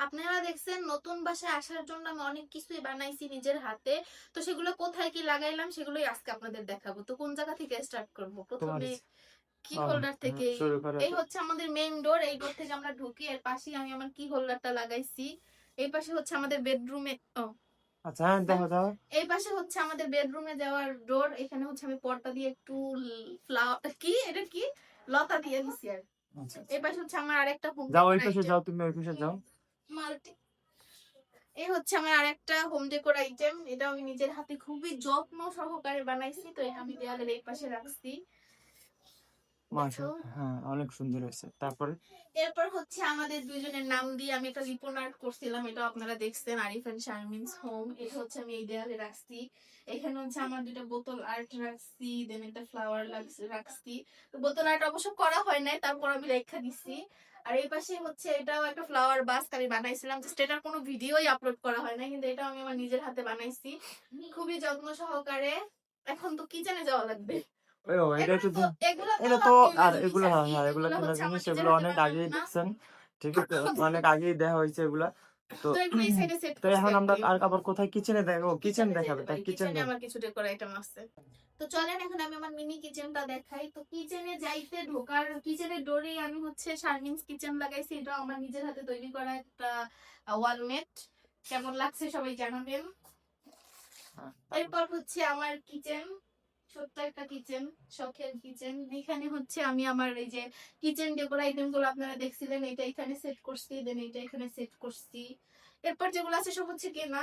আপনারা দেখছেন নতুন বাসায় আসার জন্য আমি অনেক কিছুই বানাইছি নিজের হাতে। তো সেগুলো কোথায় কি লাগাইলাম সেগুলোই আজকে আপনাদের দেখাবো। তো কোন জায়গা থেকে স্টার্ট করব? তোমার প্রথমে কি আহ, হোল্ডার থেকে। শুরু করো এই হচ্ছে আমাদের মেইন ডোর। এই ডোর থেকে আমরা ঢুকি, এর পাশেই আমি আমার কি হোল্ডারটা লাগাইছি। এই পাশে হচ্ছে আমাদের বেডরুমে আচ্ছা হ্যাঁ দেখো দাও। এই পাশে হচ্ছে আমাদের বেডরুমে যাওয়ার ডোর। এখানে হচ্ছে আমি পর্দা দিয়ে একটু ফ্লাওয়ার কি এটা কি লতা দিয়ে দিছি আর। আচ্ছা এই পাশে হচ্ছে আমার আরেকটা হোম যাও ডেকোর ওই পাশে আইটেম। যাও, তুমি ওই পাশে যাও। মাল্টি এই হচ্ছে আমার আরেকটা হোম ডেকোর আইটেম। এটা আমি নিজের হাতে খুবই যত্ন সহকারে বানাইছি। তো এটা আমি দেয়ালের এই পাশে রাখছি। দেখো, মাশাআল্লাহ, হ্যাঁ অনেক সুন্দর হয়েছে। তারপরে এরপর হচ্ছে আমাদের দুইজনের নাম দিয়ে আমি একটা রিপন আর্ট করছিলাম, এটা আপনারা দেখছেন, আরিফ এন্ড শারমিনস হোম। এটা হচ্ছে আমি এই দেয়ালে রাখছি। এখানে হচ্ছে আমার দুটো বোতল আর্ট রাখছি, দেন একটা ফ্লাওয়ার রাখছি। তো বোতল আর্ট অবশ্য করা হয় নাই, তারপর আমি রেখা দিছি। আর এই পাশে হচ্ছে এটাও একটা ফ্লাওয়ার বাস্ক আমি বানাইছিলাম, জাস্ট এটার কোনো ভিডিওই আপলোড করা হয় না, কিন্তু এটা আমি আমার নিজের হাতে বানাইছি খুবই যত্ন সহকারে। এখন তো কিচেনে যাওয়া লাগবে। এটা এগুলো তো তো এগুলো তো এটা তো কেনা আর জিনিস এগুলো আর হ্যাঁ কি, হ্যাঁ এগুলো এগুলো কেনা হচ্ছে আমার জিনিস, নিজের এগুলো হাতে অনেক বানানো আগেই না। দেখছেন। ঠিক আছে, অনেক আগেই দেওয়া হয়েছে এগুলা। তো তো এগুলো এই সাইডে সেট তো করছি এখন আর আমরা কি। আর আবার কোথায় কিচেনে দেখো, কিচেন কিচেনে দেখাবে যেতে তাই পারি, কিচেন কিচেনে দেখ। আমার কিছু ডেকোর আইটেম আছে। তো চলেন এখন আমি আমার মিনি কিচেনটা দেখাই। তো কিচেনে যাইতে ঢোকার কিচেনের ডোরে আমি হচ্ছে শারমিনস কিচেন লাগাইছি। এটা আমার নিজের হাতে তৈরি করা একটা ওয়ালমেট। কেমন লাগছে সবাই জানাবেন। হ্যাঁ, এরপর হচ্ছে আমার কিচেন, ছোট্ট একটা কিচেন, শখের কিচেন। এখানে হচ্ছে আমি আমার এই যে কিচেন ডেকোর আইটেম গুলো আপনারা দেখছিলেন, এটা এখানে সেট করছি, দেন এটা এখানে সেট করছি। এরপর যেগুলো আছে সব হচ্ছে কেনা।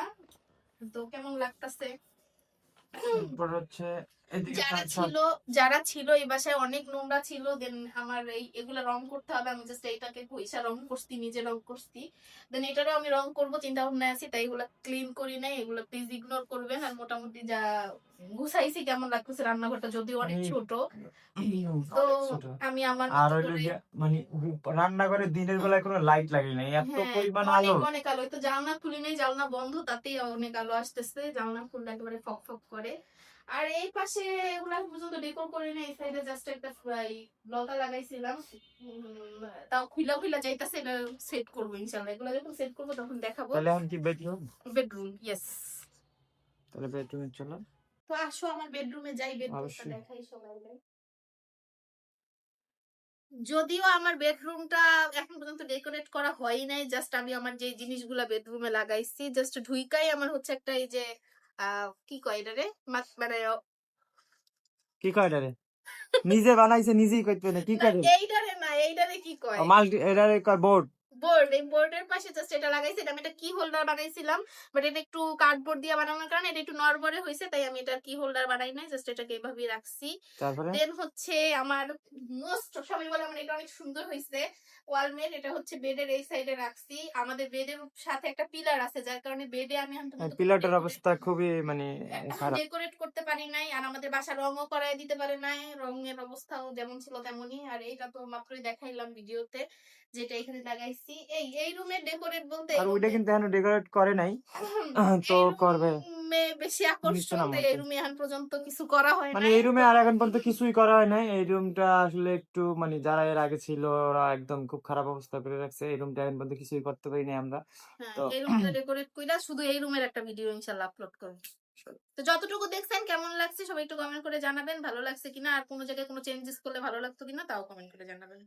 তো কেমন লাগতাছে। তারপর হচ্ছে এদিকে যারা ফাংশন। ছিল যারা ছিল এই বাসায় অনেক নোংরা ছিল, দেন আমার এগুলা রং করতে হবে। আমি জাস্ট এইটাকে পয়সা রং করছি, নিজে রং করছি। দেন এটারও আমি রং করবো চিন্তা ভাবনা আছি, তাই এগুলা ক্লিন করি নাই, এগুলো প্লিজ ইগনোর করবেন। আর মোটামুটি যা গুছাইছি, কেমন লাগতেছে রান্নাঘরটা যদিও মানে অনেক ছোট। তো অনেক ছোট। আমি আমার আর মতো হইলো করে, গিয়া মানে রান্নাঘরে দিনের বেলায় কোনো লাইট লাগে নাই, এত হ্যাঁ পরিমাণ আলো। অনেক অনেক আলো। তো জানলা খুলি নেই, জানলা বন্ধ, তাতেই অনেক আলো আসতেছে। জানলা খুললে একেবারে ফক ফক করে। আর এই পাশে এগুলা পর্যন্ত ডেকোর করে নেই, এই সাইডে জাস্ট একটা লতা লাগাইছিলাম। তাও খুইলা খুইলা যাইতাছে, এটা সেট করবো ইনশাআল্লাহ। এগুলো যখন সেট করবো তখন দেখাবো। তাহলে এখন কি বেডরুম? Bedroom, yes. তাহলে বেডরুমে চলো। তো আসো আমার বেডরুমে যাই, বেডরুমটা অবশ্যই। দেখাই সবাই। যদিও আমার বেডরুমটা এখন পর্যন্ত ডেকোরেট করা হয়ই নাই, জাস্ট আমি আমার যে জিনিসগুলা বেডরুমে লাগাইছি, জাস্ট ঢুইকাই আমার হচ্ছে একটা এই যে কি কয় এটারে মানে কি কয় এটারে? নিজে বানাইছে নিজেই কইতে না কি না করে? এইটারে না, এইটারে কি কয়, মাল্টি এটারে কয় বোর্ড। বোর্ড। এই বোর্ডের পাশে জাস্ট এটা লাগাইছি। এটা আমি একটা কি হোল্ডার বানাইছিলাম, বাট এটা একটু কার্ডবোর্ড দিয়ে বানানোর কারণে এটা একটু নড়বড়ে হয়েছে, তাই আমি এটা কি হোল্ডার বানাই নাই, জাস্ট এটাকে এইভাবেই রাখছি। তারপরে দেন হচ্ছে আমার মোস্ট, সবাই বলে আমার এটা অনেক সুন্দর হয়েছে ওয়ালমেট, এটা হচ্ছে বেডের এই সাইডে রাখছি। আমাদের বেডের সাথে একটা পিলার আছে, যার কারণে বেডে আমি এখন পর্যন্ত কোনো পিলারটার অবস্থা খুবই মানে খারাপ। ডেকোরেট করতে পারি নাই। আর আমাদের বাসা রঙও করাই দিতে পারে নাই, রঙের অবস্থাও যেমন ছিল তেমনই। আর এইটা তো মাত্রই দেখাইলাম ভিডিওতে, যেটা এখানে লাগাইছি। এই রুমের ডেকোরেট বলতে আর এই ওইটা রুমে কিন্তু এখনো ডেকোরেট করে নাই। তো এই করবে রুমে বেশি নিচে আকর্ষণ, তো এই নামাতে। রুমে এখন পর্যন্ত কিছু করা হয় মানে নাই। এই তো রুমে আর এখন পর্যন্ত কিছুই করা হয় নাই। এই রুমটা আসলে একটু মানে যারা এর আগে ছিল ওরা একদম খুব খারাপ অবস্থা করে রাখছে। এই রুমটা এখন পর্যন্ত কিছুই করতে পারি নাই আমরা। হ্যাঁ, তো এই রুমটা ডেকোরেট কইরা শুধু এই রুমের একটা ভিডিও ইনশাআল্লাহ আপলোড করব। তো যতটুকু দেখছেন কেমন লাগছে সবাই একটু কমেন্ট করে জানাবেন, ভালো লাগছে কিনা। আর কোনো জায়গায় কোনো চেঞ্জেস করলে ভালো লাগতো কিনা তাও কমেন্ট করে জানাবেন।